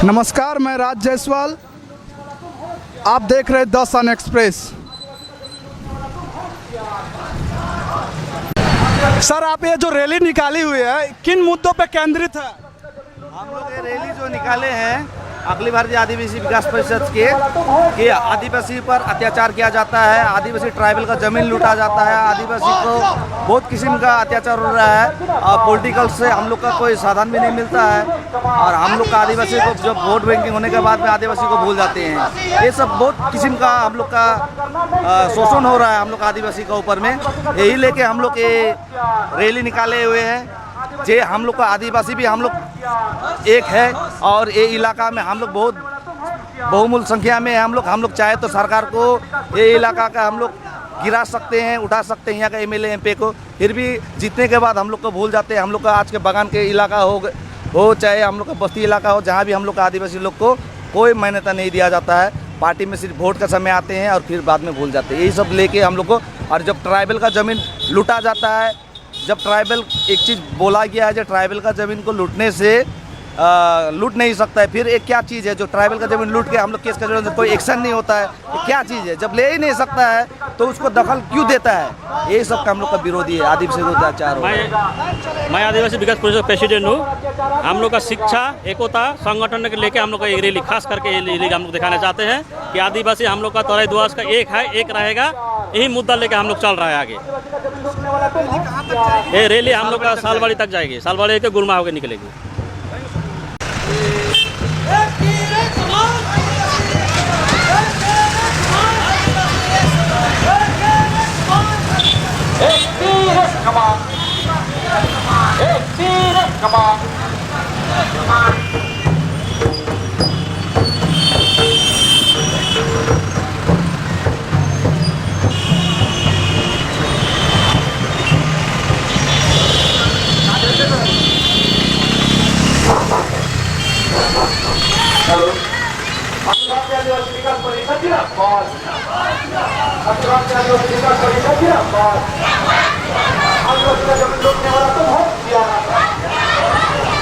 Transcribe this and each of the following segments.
नमस्कार, मैं राज जायसवाल। आप देख रहे द सन एक्सप्रेस। सर, आप ये जो रैली निकाली हुई है किन मुद्दों पे केंद्रित है? हम लोग ये रैली जो निकाले हैं अखिल भारतीय आदिवासी विकास परिषद के कि आदिवासी पर अत्याचार किया जाता है, आदिवासी ट्राइबल का ज़मीन लूटा जाता है, आदिवासी को बहुत किस्म का अत्याचार हो रहा है और पॉलिटिकल से हम लोग का कोई साधन भी नहीं मिलता है और हम लोग का आदिवासी को जब वोट बैंकिंग होने के बाद में आदिवासी को भूल जाते हैं। ये सब बहुत किस्म का हम लोग का शोषण हो रहा है हम लोग आदिवासी के ऊपर में। यही लेके हम लोग ये रैली निकाले हुए हैं। जे हम लोग का आदिवासी भी हम लोग एक है और ये इलाका में हम लोग बहुत बहुमूल्य संख्या में हम लोग चाहे तो सरकार को ये इलाका का हम लोग गिरा सकते हैं, उठा सकते हैं यहाँ का एमएलए एमपी को। फिर भी जीतने के बाद हम लोग को भूल जाते हैं। हम लोग का आज के बगान के इलाका हो चाहे हम लोग का बस्ती इलाका हो, जहाँ भी हम लोग का आदिवासी लोग को कोई मान्यता नहीं दिया जाता है। पार्टी में सिर्फ वोट का समय आते हैं और फिर बाद में भूल जाते हैं। यही सब लेके हम लोग को, और जब ट्राइबल का ज़मीन लूटा जाता है, जब ट्राइबल एक चीज़ बोला गया है जो ट्राइबल का ज़मीन को लूटने से लूट नहीं सकता है, फिर एक क्या चीज़ है जो ट्राइबल का ज़मीन लूट के हम लोग केस का कोई एक्शन नहीं होता है, ये क्या चीज़ है? जब ले ही नहीं सकता है तो उसको दखल क्यों देता है? यही सब का हम लोग का विरोधी है, आदिवासी को अत्याचार। मैं आदिवासी विकास परिषद प्रेसिडेंट हूँ। हम लोग का शिक्षा एकता संगठन के लेके हम लोग का एक रैली खास करके ये रैली हम लोग दिखाना चाहते हैं कि आदिवासी हम लोग का तराई दुआस का एक है, एक रहेगा। यही मुद्दा लेके हम लोग चल रहा है आगे। ये रैली हम लोग का सालबाड़ी तक जाएगी, सालबाड़ी के गुलमा होकर निकलेगी।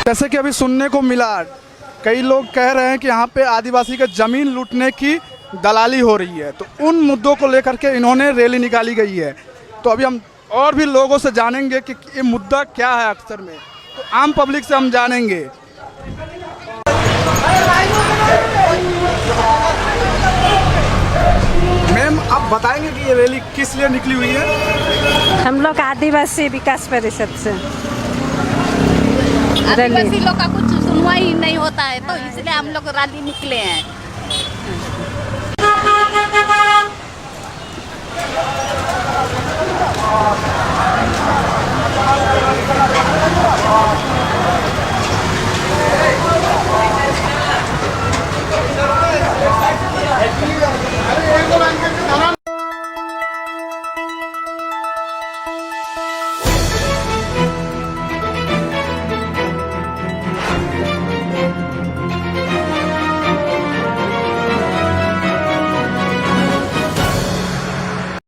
जैसे कि अभी सुनने को मिला, कई लोग कह रहे हैं कि यहाँ पे आदिवासी का ज़मीन लूटने की दलाली हो रही है, तो उन मुद्दों को लेकर के इन्होंने रैली निकाली गई है। तो अभी हम और भी लोगों से जानेंगे कि ये मुद्दा क्या है अक्सर में, तो आम पब्लिक से हम जानेंगे। मैम, आप बताएंगे कि ये रैली किस लिए निकली हुई है? हम लोग आदिवासी विकास परिषद से। आदिवासी लोग का कुछ सुनवाई नहीं होता है, तो इसलिए हम लोग रैली निकले हैं।